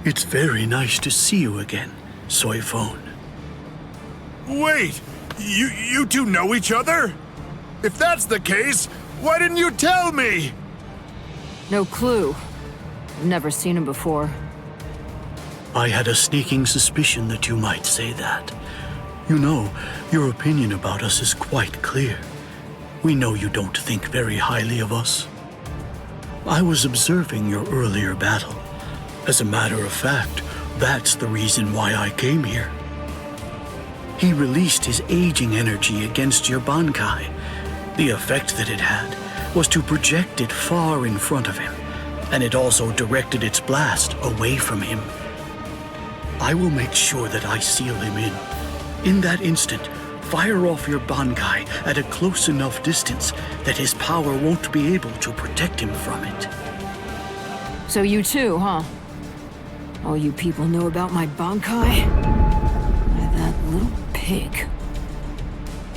It's very nice to see you again, Soifone. Wait! You two know each other? If that's the case, why didn't you tell me? No clue. Never seen him before. I had a sneaking suspicion that you might say that. You know, your opinion about us is quite clear. We know you don't think very highly of us. I was observing your earlier battle. As a matter of fact, that's the reason why I came here. He released his aging energy against your Bankai. The effect that it had was to project it far in front of him, and it also directed its blast away from him. I will make sure that I seal him in. In that instant, fire off your Bankai at a close enough distance that his power won't be able to protect him from it. So you too, huh? All you people know about my Bankai? Why, that little pig.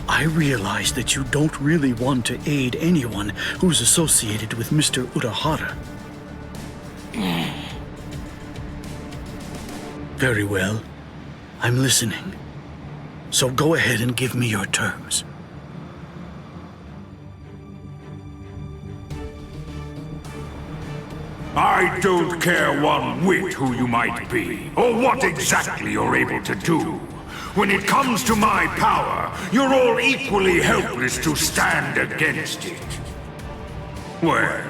I realize that you don't really want to aid anyone who's associated with Mr. Urahara. Very well. I'm listening. So go ahead and give me your terms. I don't care one whit who you might be, or what exactly you're able to do. When it comes to my power, you're all equally helpless to stand against it. Well,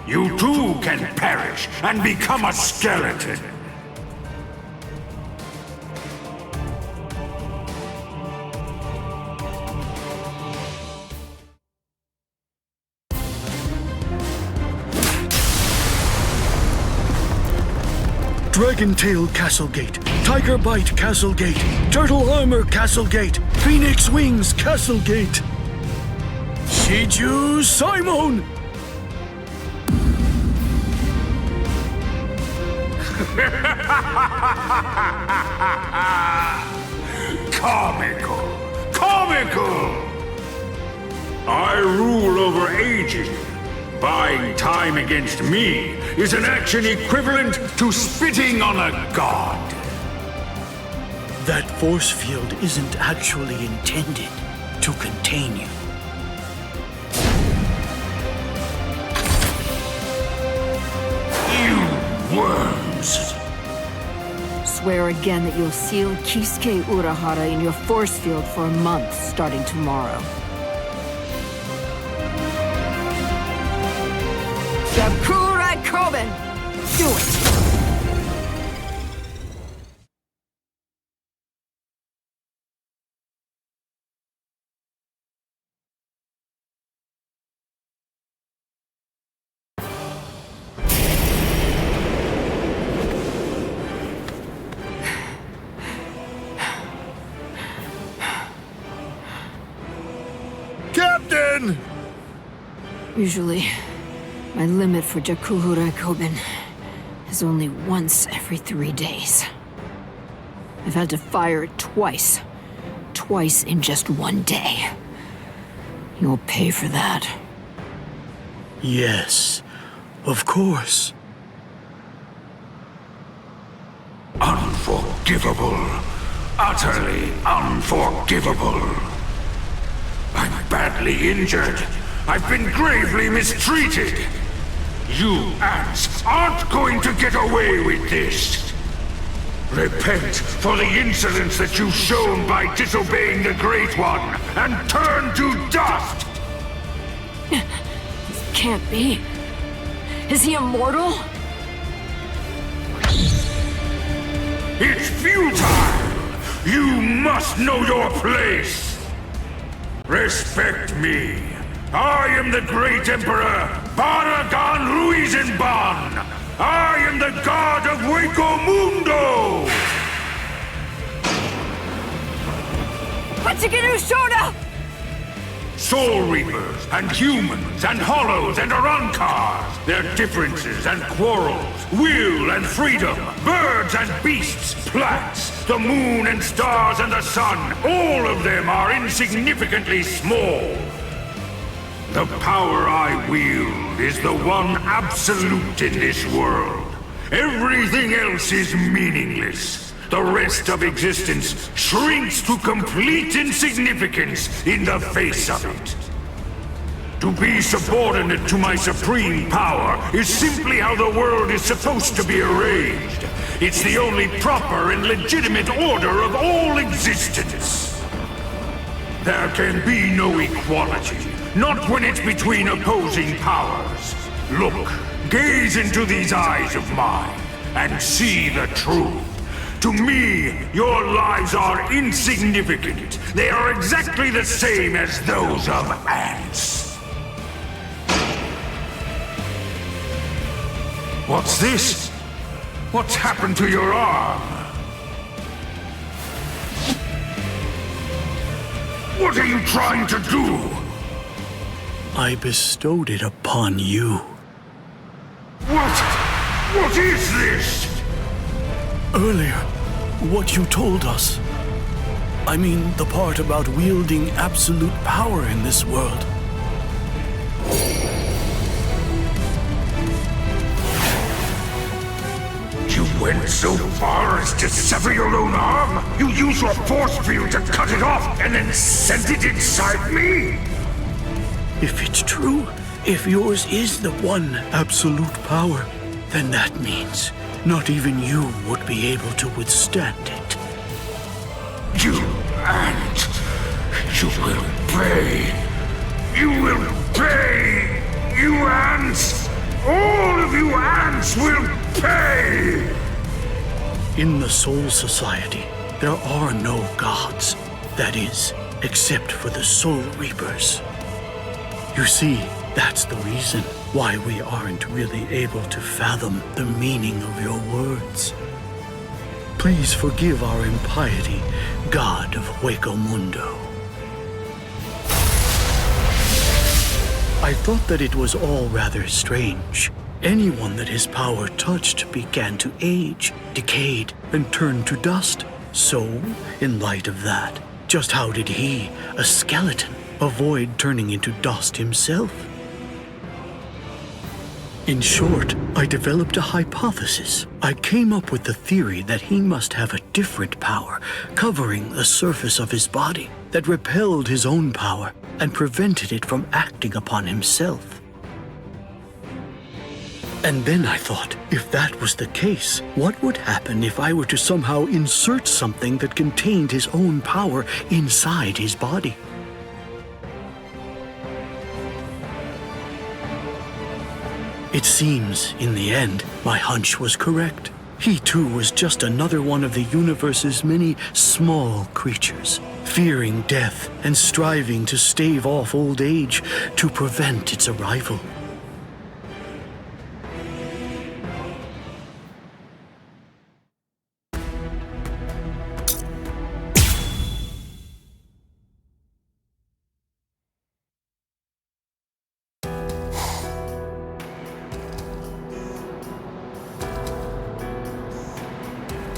you too can perish and become a skeleton. Dragon Tail Castle Gate, Tiger Bite Castle Gate, Turtle Armor Castle Gate, Phoenix Wings Castle Gate. Shiju Simon! Comical! Comical! I rule over aging. Buying time against me is an action equivalent to spitting on a god. That force field isn't actually intended to contain you. You worms! Swear again that you'll seal Kisuke Urahara in your force field for a month starting tomorrow. Sakura Koben! Do it! Captain! Usually, my limit for Jakuhura Koben is only once every 3 days. I've had to fire it twice. Twice in just 1 day. You'll pay for that. Yes, of course. Unforgivable. Utterly unforgivable. I'm badly injured. I've been gravely mistreated. You ants aren't going to get away with this. Repent for the insolence that you've shown by disobeying the Great One, and turn to dust! This can't be. Is he immortal? It's futile! You must know your place! Respect me. I am the great Emperor Baragan Ruizenban! I am the god of Hueco Mundo! Hachigeru Shoda! Soul Reapers, and humans, and hollows, and Arankars, their differences and quarrels, will and freedom, birds and beasts, plants, the moon and stars and the sun, all of them are insignificantly small. The power I wield is the one absolute in this world, everything else is meaningless. The rest of existence shrinks to complete insignificance in the face of it. To be subordinate to my supreme power is simply how the world is supposed to be arranged. It's the only proper and legitimate order of all existence. There can be no equality, not when it's between opposing powers. Look, gaze into these eyes of mine, and see the truth. To me, your lives are insignificant. They are exactly the same as those of ants. What's this? What's happened to your arm? What are you trying to do? I bestowed it upon you. What is this? Earlier, what you told us. I mean, the part about wielding absolute power in this world. You went so far as to sever your own arm? You used your force field to cut it off and then sent it inside me? If it's true, if yours is the one absolute power, then that means not even you would be able to withstand it. You ant! You will pay! You will pay! You ants! All of you ants will pay! In the Soul Society, there are no gods. That is, except for the Soul Reapers. You see, that's the reason why we aren't really able to fathom the meaning of your words. Please forgive our impiety, God of Hueco Mundo. I thought that it was all rather strange. Anyone that his power touched began to age, decayed, and turn to dust. So, in light of that, just how did he, a skeleton, avoid turning into dust himself? In short, I developed a hypothesis. I came up with the theory that he must have a different power covering the surface of his body that repelled his own power and prevented it from acting upon himself. And then I thought, if that was the case, what would happen if I were to somehow insert something that contained his own power inside his body? It seems, in the end, my hunch was correct. He too was just another one of the universe's many small creatures, fearing death and striving to stave off old age to prevent its arrival.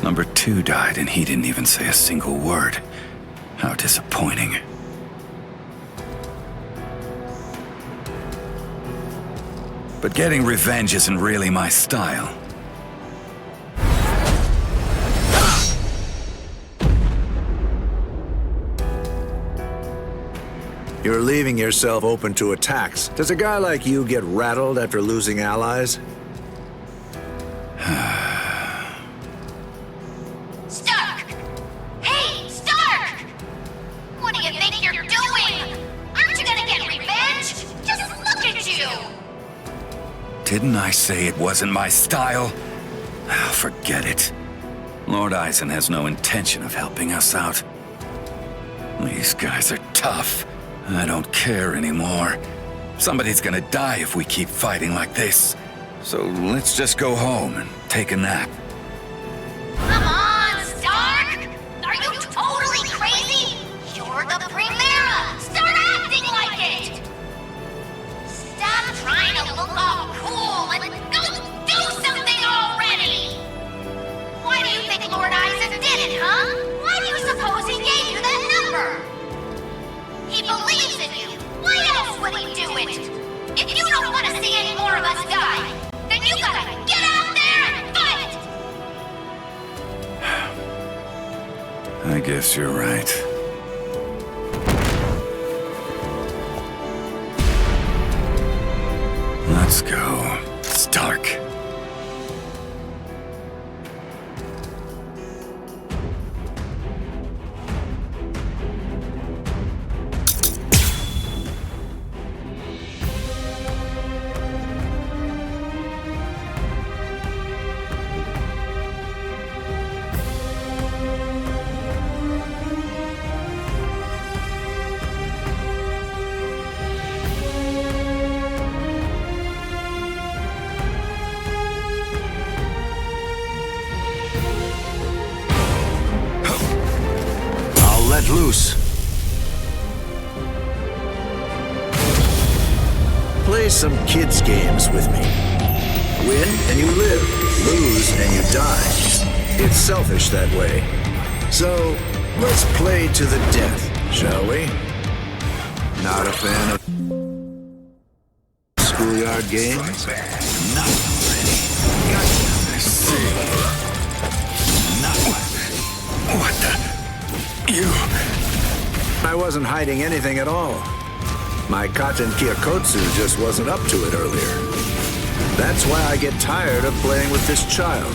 Number 2 died and he didn't even say a single word. How disappointing. But getting revenge isn't really my style. You're leaving yourself open to attacks. Does a guy like you get rattled after losing allies? Stark! Hey, Stark! What do you think you're doing? Aren't you gonna get revenge? Just look at you! Didn't I say it wasn't my style? Oh, forget it. Lord Aizen has no intention of helping us out. These guys are tough. I don't care anymore. Somebody's gonna die if we keep fighting like this. So let's just go home and take a nap. Come on, Stark! Are you totally crazy? You're the Primera! Start acting like it! Stop trying to look all cool and go do something already! Why do you think Lord Aizen did it, huh? Why do you suppose he gave you that number? He believes in you. Why else would he do it? If you don't want to see any more of us die, then you gotta get out there and fight! guess you're right. Let's go. It's dark. Let loose. Play some kids' games with me. Win and you live. Lose and you die. It's selfish that way. So, let's play to the death, shall we? Not a fan of schoolyard games? Not already. I see. Not what the... You... I wasn't hiding anything at all. My Katen Kyokotsu just wasn't up to it earlier. That's why I get tired of playing with this child.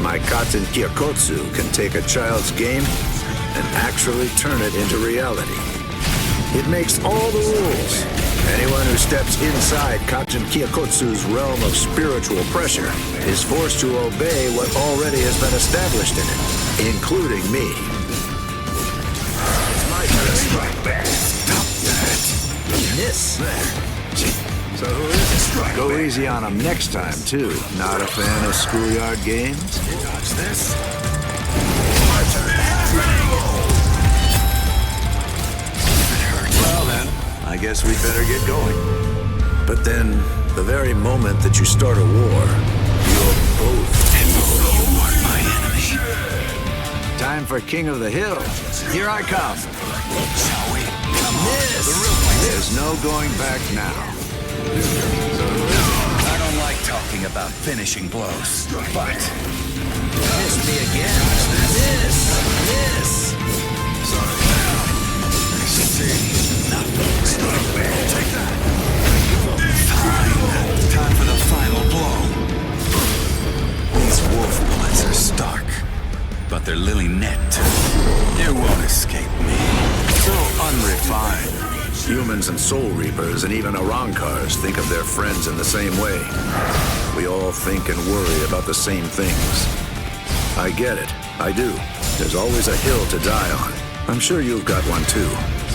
My Katen Kyokotsu can take a child's game and actually turn it into reality. It makes all the rules. Anyone who steps inside Katen Kyokotsu's realm of spiritual pressure is forced to obey what already has been established in it, including me. Strike back. Stop that. Miss. So who is it? Go easy on him next time, too. Not a fan of schoolyard games? Dodge this. Well then, I guess we better get going. But then, the very moment that you start a war, you're both You are my enemy. Time for King of the Hill. Here I come. Shall we? Come on. There's no going back now. I don't like talking about finishing blows, but... Miss me again. Miss. I see nothing. Take that. Fine. Time for the final blow. These wolf bullets are stark, but they're lily net too. You won't escape me. So unrefined. Humans and soul reapers and even Arankars think of their friends in the same way. We all think and worry about the same things. I get it. I do. There's always a hill to die on. I'm sure you've got one too.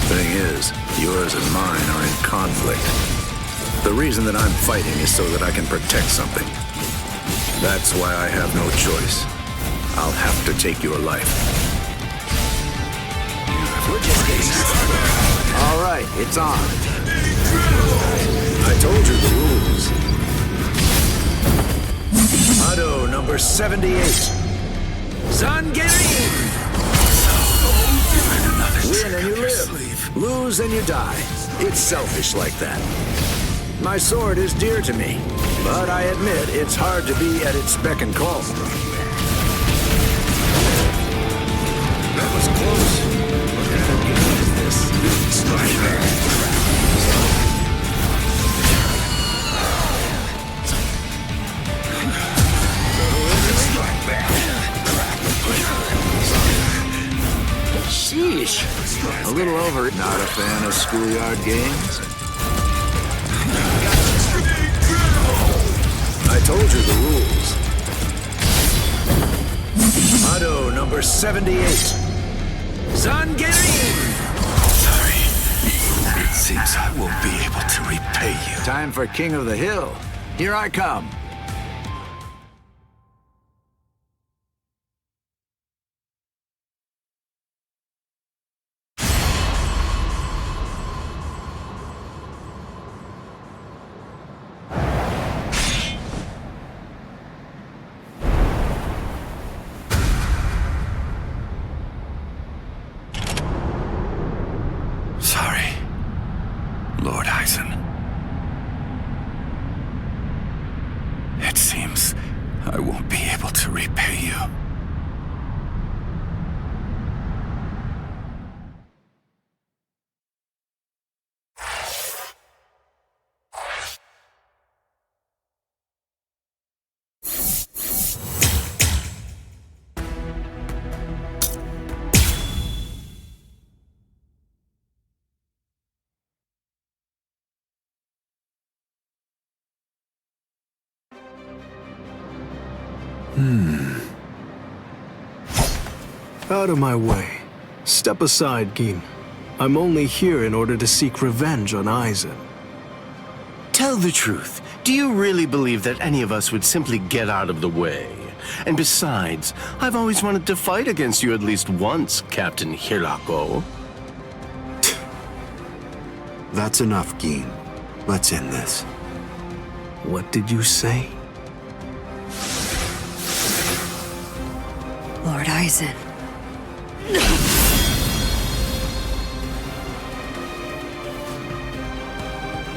Thing is, yours and mine are in conflict. The reason that I'm fighting is so that I can protect something. That's why I have no choice. I'll have to take your life. We're just getting started. All right, it's on. I told you the rules. Motto number 78. Zangerin! Win and you live. Lose and you die. It's selfish like that. My sword is dear to me, but I admit it's hard to be at its beck and call. That was close. What kind of game is this? Sheesh. A little over. Not a fan of schoolyard games? I told you the rules. Motto number 78. Zangerin! Sorry. It seems I won't be able to repay you. Time for King of the Hill. Here I come. Sorry, Lord Aizen. It seems I won't be able to repay you. Out of my way. Step aside, Gin. I'm only here in order to seek revenge on Aizen. Tell the truth. Do you really believe that any of us would simply get out of the way? And besides, I've always wanted to fight against you at least once, Captain Hirako. That's enough, Gin. Let's end this. What did you say? Lord Aizen.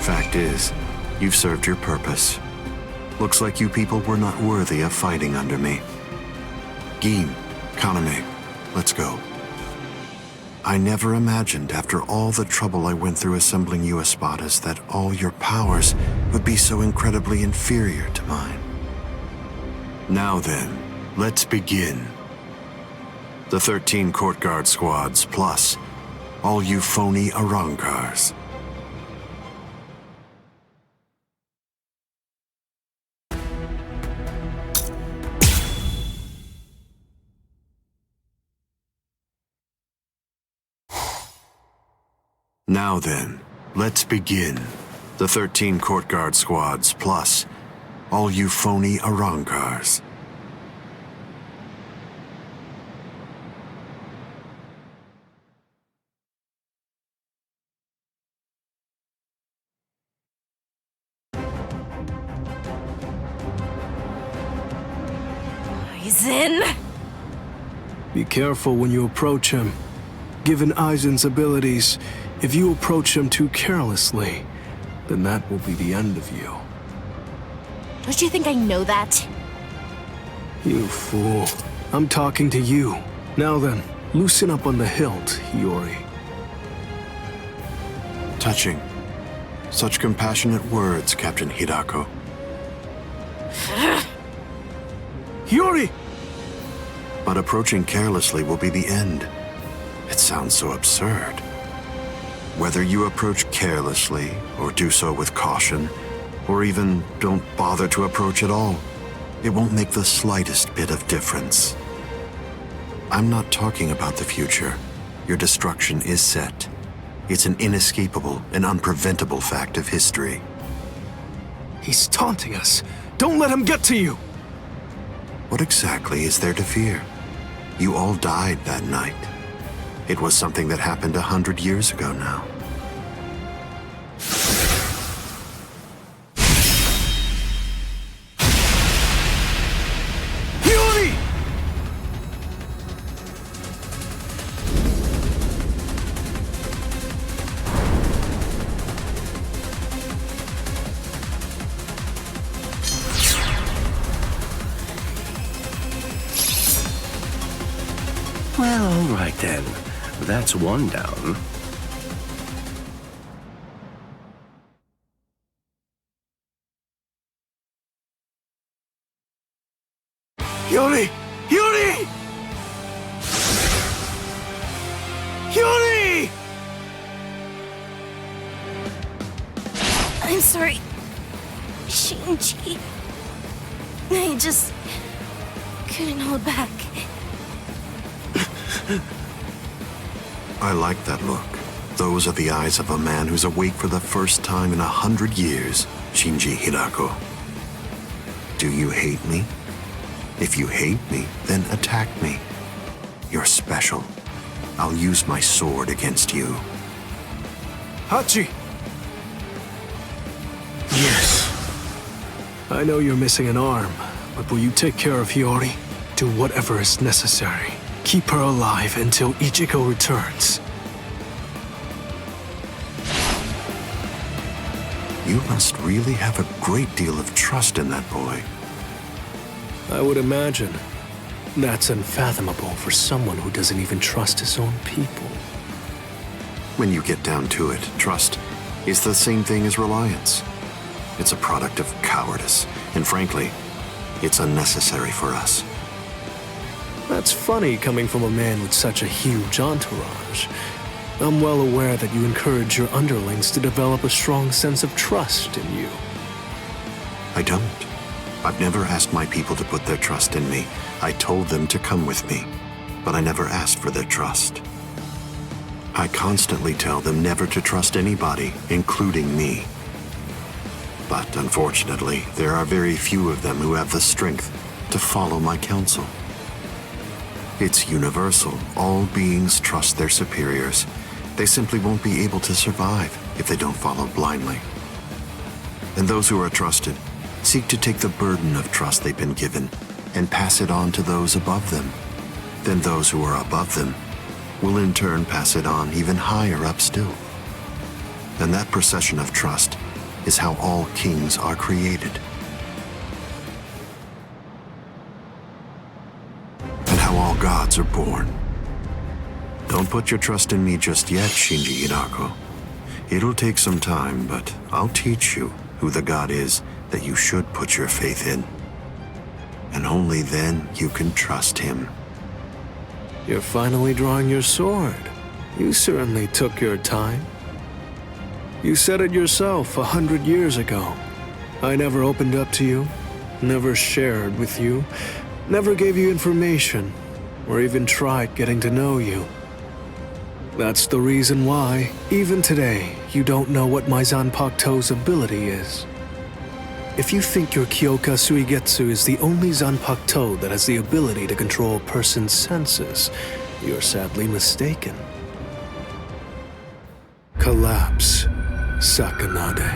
Fact is, you've served your purpose. Looks like you people were not worthy of fighting under me. Gin, Kaname, let's go. I never imagined, after all the trouble I went through assembling you Espadas, that all your powers would be so incredibly inferior to mine. Now then, let's begin. The 13 court guard squads, plus all you phony Arrancars. Now then, let's begin. The 13 court guard squads, plus all you phony Arrancars. Aizen! Be careful when you approach him. Given Aizen's abilities, if you approach him too carelessly, then that will be the end of you. Don't you think I know that? You fool. I'm talking to you. Now then, loosen up on the hilt, Hiyori. Touching. Such compassionate words, Captain Hirako. Hiyori! But approaching carelessly will be the end. It sounds so absurd. Whether you approach carelessly, or do so with caution, or even don't bother to approach at all, it won't make the slightest bit of difference. I'm not talking about the future. Your destruction is set. It's an inescapable and unpreventable fact of history. He's taunting us. Don't let him get to you! What exactly is there to fear? You all died that night. It was something that happened 100 years ago now. Hiyori! Well, all right then. That's one down. Hiyori! Hiyori! Hiyori! I'm sorry, Shinji. I just couldn't hold back. I like that look. Those are the eyes of a man who's awake for the first time in 100 years, Shinji Hirako. Do you hate me? If you hate me, then attack me. You're special. I'll use my sword against you. Hachi! Yes. I know you're missing an arm, but will you take care of Hiyori? Do whatever is necessary. Keep her alive until Ichigo returns. You must really have a great deal of trust in that boy. I would imagine. That's unfathomable for someone who doesn't even trust his own people. When you get down to it, trust is the same thing as reliance. It's a product of cowardice, and frankly, it's unnecessary for us. That's funny coming from a man with such a huge entourage. I'm well aware that you encourage your underlings to develop a strong sense of trust in you. I don't. I've never asked my people to put their trust in me. I told them to come with me, but I never asked for their trust. I constantly tell them never to trust anybody, including me. But unfortunately, there are very few of them who have the strength to follow my counsel. It's universal. All beings trust their superiors. They simply won't be able to survive if they don't follow blindly. And those who are trusted seek to take the burden of trust they've been given and pass it on to those above them. Then those who are above them will in turn pass it on even higher up still. And that procession of trust is how all kings are created. And how all gods are born. Don't put your trust in me just yet, Shinji Hinako. It'll take some time, but I'll teach you who the god is that you should put your faith in. And only then you can trust him. You're finally drawing your sword. You certainly took your time. You said it yourself 100 years ago. I never opened up to you, never shared with you, never gave you information, or even tried getting to know you. That's the reason why, even today, you don't know what my Zanpakuto's ability is. If you think your Kyoka Suigetsu is the only Zanpakuto that has the ability to control a person's senses, you're sadly mistaken. Collapse, Sakanade.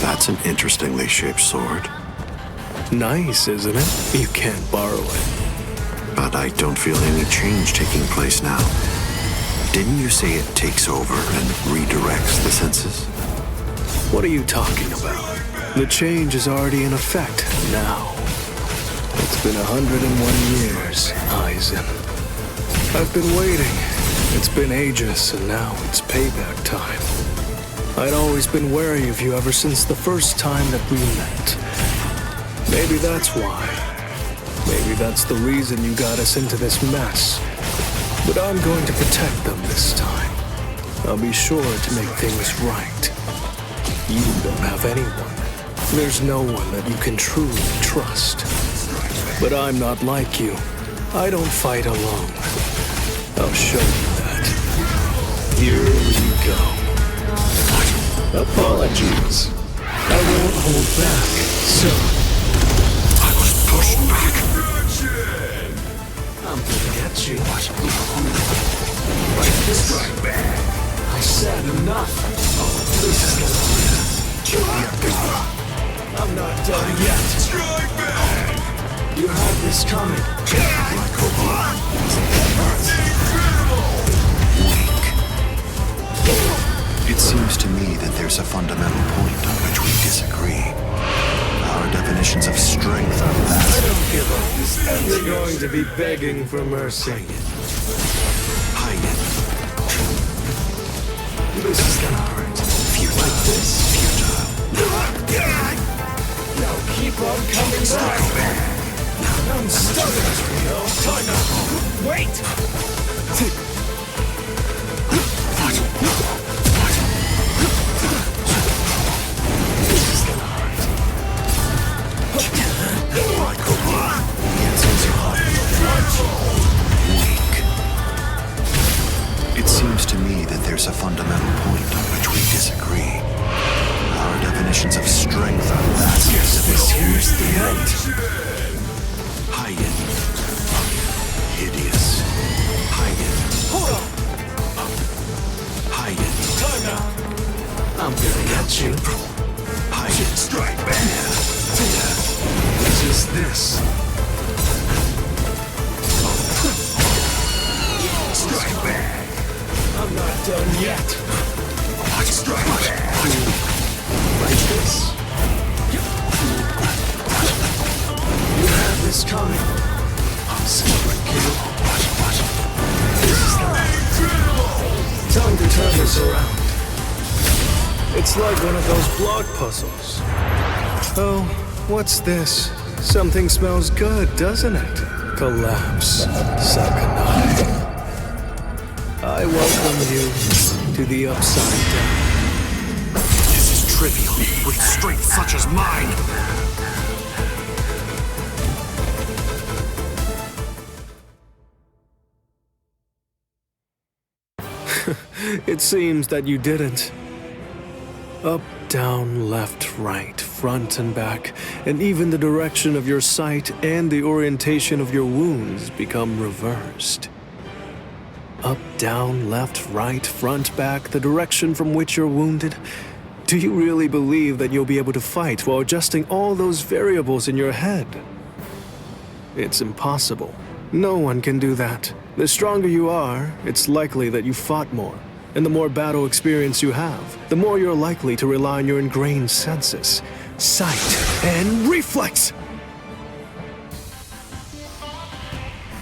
That's an interestingly shaped sword. Nice, isn't it? You can't borrow it. But I don't feel any change taking place now. Didn't you say it takes over and redirects the senses? What are you talking about? The change is already in effect now. It's been 101 years, Aizen. I've been waiting. It's been ages, and now it's payback time. I'd always been wary of you ever since the first time that we met. Maybe that's why. Maybe that's the reason you got us into this mess. But I'm going to protect them this time. I'll be sure to make things right. You don't have anyone. There's no one that you can truly trust. But I'm not like you. I don't fight alone. I'll show you that. Here we go. Apologies. I won't hold back, so... I was pushed back. I'm gonna get you. Like this right back. I said enough. This is gonna... I'm not done yet. Strike back. You had this coming. Like a bomb. It seems to me that there's a fundamental point on which we disagree. Our definitions of strength are vast. I don't give up. You're going to be begging for mercy. Hide it. This is gonna hurt. Futile. Like this. Futile. Now keep on coming back. I'm stuck. Time out. Wait. It seems to me that there's a fundamental point on which we disagree. Our definitions of strength are vast. Yes, this here's the end. Hide it. Hideous. Hide it. Hold on. Hide it. Time out. I'm gonna get you. Hide it. Strike back. Which is this? Strike back. I'm not done yet. Strike back. Like this. You have this It's coming. Time to turn this around. It's like one of those block puzzles. Oh, what's this? Something smells good, doesn't it? Collapse, Sakanai. I welcome you to the Upside Down. This is trivial, with strength such as mine. It seems that you didn't. Up, down, left, right, front and back, and even the direction of your sight and the orientation of your wounds become reversed. Up, down, left, right, front, back, the direction from which you're wounded. Do you really believe that you'll be able to fight while adjusting all those variables in your head? It's impossible. No one can do that. The stronger you are, it's likely that you fought more. And the more battle experience you have, the more you're likely to rely on your ingrained senses, sight, and reflex!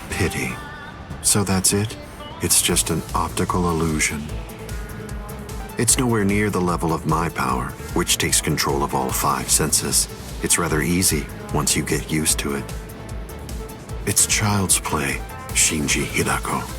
Pity. So that's it? It's just an optical illusion. It's nowhere near the level of my power, which takes control of all 5 senses. It's rather easy once you get used to it. It's child's play, Shinji Hidako.